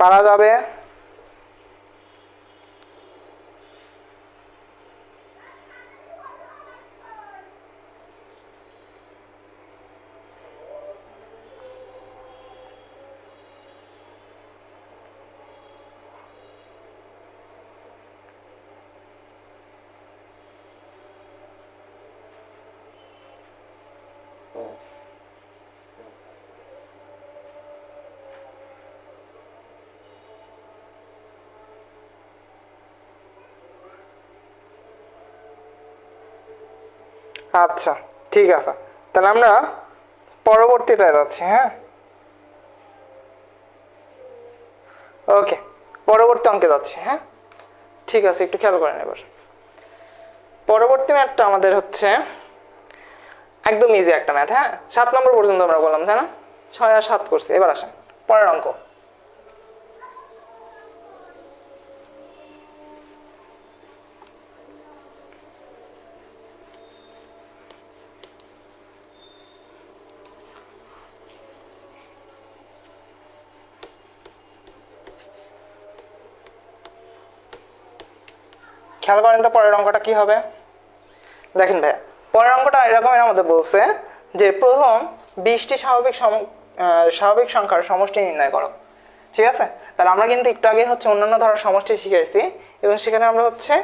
পারা যাবে? আচ্ছা, ঠিক আছে, তাহলে আমরা পরবর্তীটায় যাচ্ছি। হ্যাঁ, ওকে, পরবর্তী অঙ্কে যাচ্ছি। হ্যাঁ, ঠিক আছে, একটু খেয়াল করেন এবার। পরবর্তী ম্যাথটা আমাদের হচ্ছে একদম ইজি একটা ম্যাথ। হ্যাঁ, 7 নম্বর পর্যন্ত আমরা বললাম, তাই না? 6 আর 7 করছি। এবার আসেন পরের অঙ্ক। খেয়াল করেন তো পরের অঙ্কটা কি হবে। দেখেন ভাইয়া, পরের অঙ্কটা এরকমের আমাদের বলছে যে প্রথম 20টি স্বাভাবিক সংখ্যার সমষ্টি নির্ণয় করো। ঠিক আছে, তাহলে আমরা কিন্তু একটু আগে হচ্ছে অন্যান্য ধরনের সমষ্টি শিখেছি এবং সেখানে আমরা হচ্ছে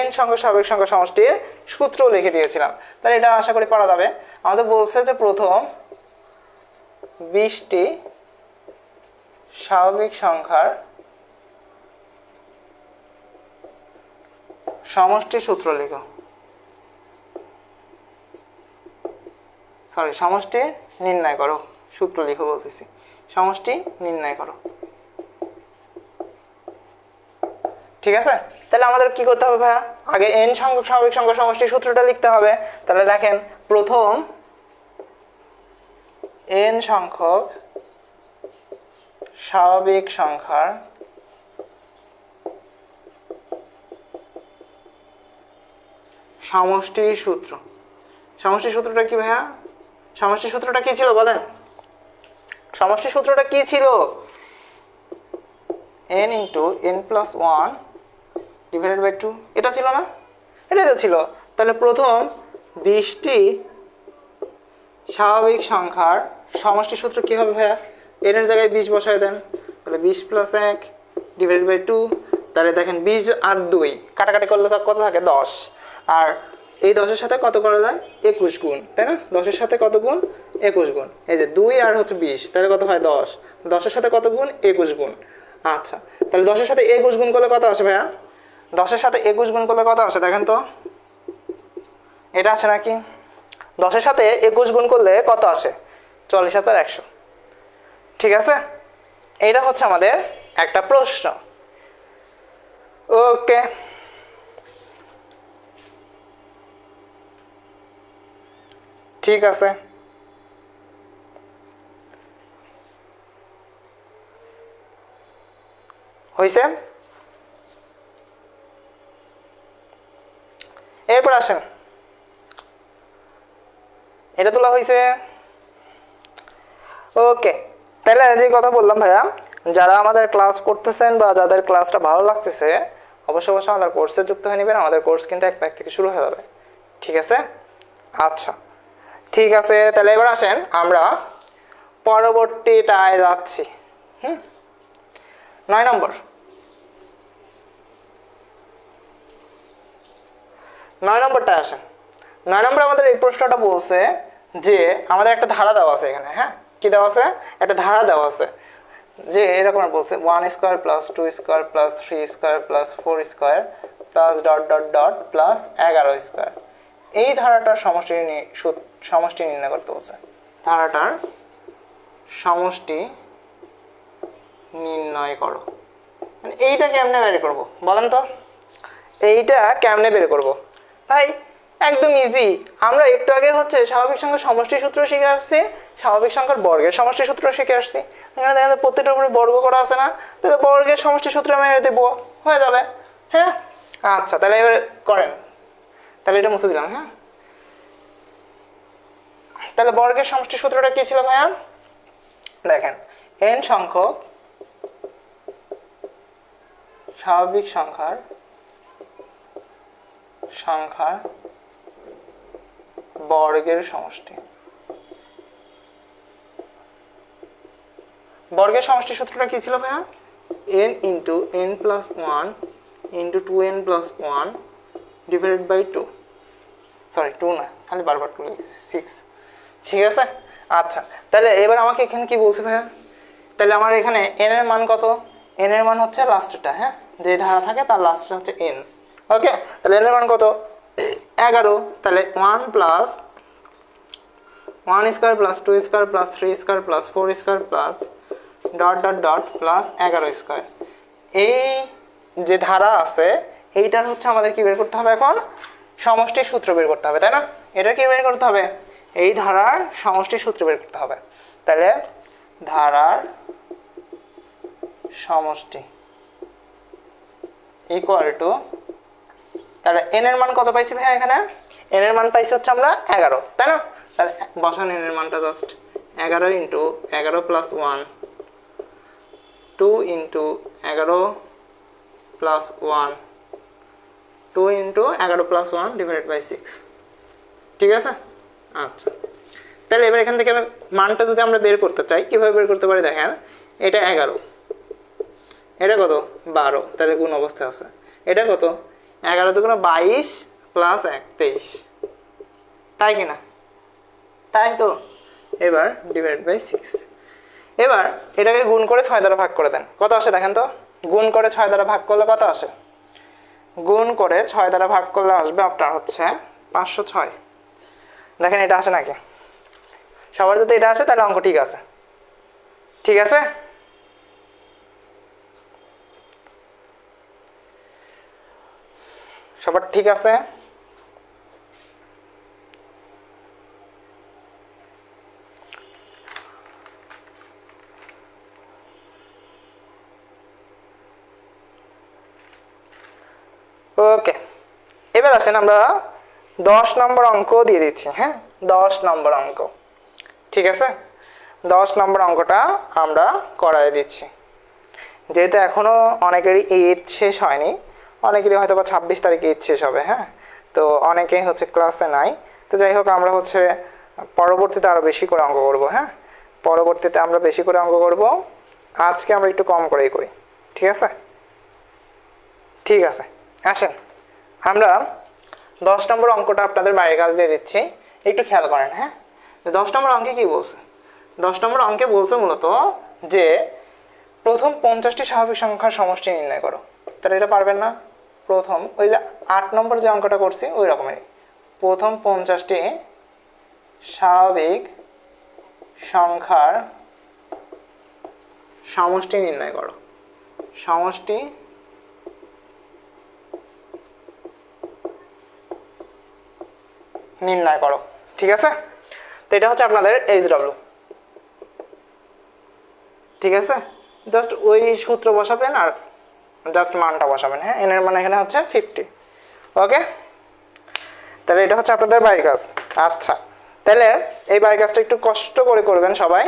n সংখ্যক স্বাভাবিক সংখ্যা সমষ্টির সূত্র লিখে দিয়েছিলাম। তাহলে এটা আশা করি পারা যাবে। আমাদের বলছে যে প্রথম 20টি স্বাভাবিক সংখ্যার সমষ্টি সূত্র লেখো। সমষ্টি নির্ণয় করো, সূত্র লিখো বলতেছি, সমষ্টি নির্ণয় করো। ঠিক আছে, তাহলে আমাদের কি করতে হবে ভাইয়া? আগে n সংখ্যক স্বাভাবিক সংখ্যা সমষ্টির সূত্রটা লিখতে হবে। তাহলে দেখেন, প্রথম n সংখ্যক স্বাভাবিক সংখ্যার সমষ্টির সূত্র। সমষ্টির সূত্রটা কি ভাইয়া? সমষ্টির সূত্রটা কি ছিল বলেন? সমষ্টির সূত্রটা কি ছিল? n into n plus 1 divided by 2, এটা ছিল না? এটাই তো ছিল। তাহলে প্রথম 20টি স্বাভাবিক সংখ্যার সমষ্টির সূত্র কি হবে ভাইয়া? n এর জায়গায় 20 বসায় দেন, তাহলে 20 প্লাস 1 ডিভাইডেড বাই 2। তাহলে দেখেন 20 আর 2 কাটাকাটি করলে কত থাকে? 10। আর এই 10-এর সাথে কত করা যায় 21 গুণ, তাই না? 10-এর সাথে কত গুণ 21 গুণ, এই যে 2 আর হচ্ছে 20, তাহলে কত হয় 10, 10-এর সাথে কত গুণ 21 গুণ। আচ্ছা, তাহলে 10-এর সাথে 21 গুণ করলে কত আসে ভাইয়া? 10-এর সাথে 21 গুণ করলে কত আসে দেখেন তো, এটা আসে নাকি? 10-এর সাথে 21 গুণ করলে কত আসে? 40,100। ঠিক আছে, এইটা হচ্ছে আমাদের একটা প্রশ্ন। ওকে, ঠিক আছে। হয়েছে, এরপর আসেন, এটা তোলা হয়েছে। ওকে, তাহলে যে কথা বললাম ভাইয়া, যারা আমাদের ক্লাস করতেছেন বা যাদের ক্লাসটা ভালো লাগতেছে অবশ্যই অবশ্যই আমাদের কোর্সে যুক্ত হয়ে নেবেন। আমাদের কোর্স কিন্তু 1 তারিখ থেকে শুরু হয়ে যাবে। ঠিক আছে, আচ্ছা ঠিক আছে। তাহলে এবার আসেন আমরা পরবর্তীটায় যাচ্ছি। 9 নম্বর, 9 নম্বরটা আসেন। 9 নম্বর আমাদের এই প্রশ্নটা বলছে যে আমাদের একটা ধারা দেওয়া আছে এখানে। হ্যাঁ, কি দেওয়া আছে? একটা ধারা দেওয়া আছে যে এরকম বলছে 1 square plus 2 square plus 3 square plus 4 square plus dot dot dot plus 11 square. এই ধারাটার সমষ্টি নির্ণয় করতে বলছে। ধারাটার সমষ্টি নির্ণয় করো। মানে এইটা কেমনে বের করবো বলেন তো? এইটা কেমনে বের করবো ভাই? একদম ইজি। আমরা একটু আগে হচ্ছে স্বাভাবিক সংখ্যার সমষ্টি সূত্র শিখে আসছি, স্বাভাবিক সংখ্যার বর্গের সমষ্টি সূত্র শিখে আসছি। এখানে দেখেন প্রত্যেকটার উপরে বর্গ করা আছে না, তাহলে বর্গের সমষ্টি সূত্র আমি দেবো, হয়ে যাবে। হ্যাঁ, আচ্ছা তাহলে এবার করেন। তাহলে এটা মুছে দিলাম। হ্যাঁ, তাহলে বর্গের সমষ্টি সূত্রটা কি ছিল ভাইয়া? দেখেন, n সংখ্যক স্বাভাবিক সংখ্যার বর্গের সমষ্টি। বর্গের সমষ্টি সূত্রটা কি ছিল ভাইয়া? n into n plus 1 into 2n plus 1 divided by 2, sorry 2 না, খালি বারবার 2 6। ঠিক আছে, আচ্ছা তাহলে এবার আমাকে এখানে কি বলছে ভাইয়া? তাহলে আমার এখানে n এর মান কত? n এর মান হচ্ছে লাস্টটা। হ্যাঁ, যে ধারা থাকে তার লাস্টটা হচ্ছে n। ওকে, তাহলে n এর মান কত? 11। তাহলে 1 plus 1 square plus 2 square plus 3 square plus 4 square plus dot dot dot plus 11 square. এই যে ধারা আছে এইটার হচ্ছে আমাদের কি বের করতে হবে এখন? সমষ্টির সূত্র বের করতে হবে, তাই না? এটা কি বের করতে হবে? এই ধারার সমষ্টির সূত্র বের করতে হবে। তাহলে ধারার সমষ্টি ইকুয়াল টু, তাহলে n এর মান কত পাইছি ভাই? এখানে n এর মান পাইছি হচ্ছে আমরা 11, তাই না? তাহলে বসান n এর মানটা just 11 into 11 plus 1, 2 into 11 plus 1, 2 into 11 plus 1 divided by 6। ঠিক আছে, আচ্ছা তাহলে এবার এখান থেকে মানটা যদি আমরা বের করতে চাই কিভাবে বের করতে পারি দেখেন। এটা 11, এটা কত? 12, তাহলে গুণ অবস্থায় আছে। এটা কত? 11 দুগুণ 22 প্লাস 1 23, তাই কিনা? তাই তো। এবার ডিভাইড বাই 6। এবার এটাকে গুণ করে 6 দ্বারা ভাগ করে দেন, কত আসে দেখেন তো? গুণ করে 6 দ্বারা ভাগ করলে কত আসে? গুণ করে 6 দ্বারা ভাগ করলে আসবে আপনার হচ্ছে 506। দেখেন এটা আসে নাকি? সবার যদি এটা আসে তাহলে অঙ্ক ঠিক আছে। ঠিক আছে, সবার ঠিক আছে? ওকে, এবার আসেন আমরা 10 নম্বর অঙ্ক দিয়ে দিচ্ছি। হ্যাঁ, 10 নম্বর অঙ্ক। ঠিক আছে, 10 নম্বর অঙ্কটা আমরা করাই দিচ্ছি। যেহেতু এখনও অনেকেরই ঈদ শেষ হয়নি, অনেকেরই হয়তো বা 26 তারিখে ঈদ শেষ হবে। হ্যাঁ, তো অনেকেই হচ্ছে ক্লাসে নাই। তো যাই হোক, আমরা হচ্ছে পরবর্তীতে আরও বেশি করে অঙ্ক করব। হ্যাঁ, পরবর্তীতে আমরা বেশি করে অঙ্ক করব, আজকে আমরা একটু কম করেই করি। ঠিক আছে, ঠিক আছে। আসেন আমরা 10 নম্বর অঙ্কটা আপনাদের বাইরে কাজ দিয়ে দিচ্ছি, একটু খেয়াল করেন। হ্যাঁ, 10 নম্বর অঙ্কে কি বলছে? 10 নম্বর অঙ্কে বলছে মূলত যে প্রথম 50টি স্বাভাবিক সংখ্যার সমষ্টি নির্ণয় করো। তাহলে এটা পারবেন না? প্রথম ওই যে 8 নম্বর যে অঙ্কটা করছি ওই রকমেরই, প্রথম 50টি স্বাভাবিক সংখ্যার সমষ্টি নির্ণয় করো। সমষ্টি নির্ণয় করো, ঠিক আছে? তো এটা হচ্ছে আপনাদের HW, ঠিক আছে? জাস্ট ওই সূত্র বসাবেন আর জাস্ট মানটা বসাবেন। হ্যাঁ, এর মানে এখানে হচ্ছে 50। ওকে, তাহলে এটা হচ্ছে আপনাদের বাড়ির কাজ। আচ্ছা, তাহলে এই বাড়ির কাজটা একটু কষ্ট করে করবেন সবাই।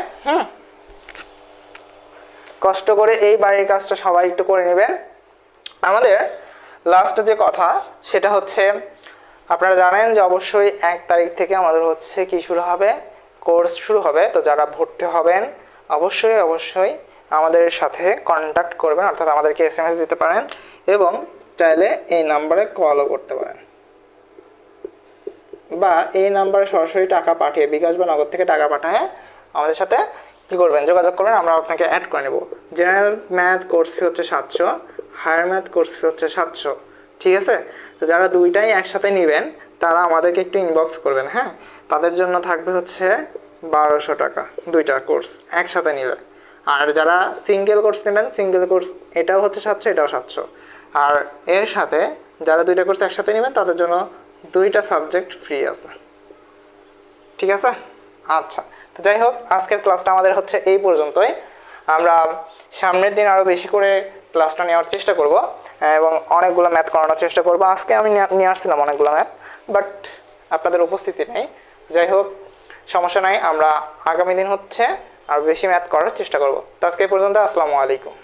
কষ্ট করে এই বাড়ির কাজটা সবাই একটু করে নেবেন। আমাদের লাস্ট যে কথা সেটা হচ্ছে, আপনারা জানেন যে অবশ্যই 1 তারিখ থেকে আমাদের হচ্ছে কি শুরু হবে, কোর্স শুরু হবে। তো যারা ভর্তি হবেন অবশ্যই অবশ্যই আমাদের সাথে কন্ট্যাক্ট করবেন, অর্থাৎ আমাদেরকে SMS দিতে পারেন এবং চাইলে এই নাম্বারে কলও করতে পারেন, বা এই নাম্বারে সরাসরি টাকা পাঠিয়ে, বিকাশ বা নগদ থেকে টাকা পাঠিয়ে আমাদের সাথে কী করবেন, যোগাযোগ করবেন, আমরা আপনাকে অ্যাড করে নেব। জেনারেল ম্যাথ কোর্স ফি হচ্ছে 700, হায়ার ম্যাথ কোর্স ফি হচ্ছে 700, ঠিক আছে? তো যারা দুইটাই একসাথে নেবেন তারা আমাদেরকে একটু ইনবক্স করবেন। হ্যাঁ, তাদের জন্য থাকবে হচ্ছে 1200 টাকা দুইটা কোর্স একসাথে নিলে। আর যারা সিঙ্গেল কোর্স নেবেন, সিঙ্গেল কোর্স এটাও হচ্ছে 700, এটাও 700। আর এর সাথে যারা দুইটা কোর্স একসাথে নেবেন তাদের জন্য 2টা সাবজেক্ট ফ্রি আছে, ঠিক আছে? আচ্ছা, তো যাই হোক, আজকের ক্লাসটা আমাদের হচ্ছে এই পর্যন্তই। আমরা সামনের দিন আরও বেশি করে ক্লাসটা নেওয়ার চেষ্টা করব এবং অনেকগুলো ম্যাথ করানোর চেষ্টা করব। আজকে আমি নিয়ে আসছিলাম অনেকগুলো ম্যাথ, বাট আপনাদের উপস্থিতি নেই। যাই হোক, সমস্যা নাই, আমরা আগামী দিন হচ্ছে আর বেশি ম্যাথ করার চেষ্টা করব। তো আজকে এই পর্যন্ত, আসসালামু আলাইকুম।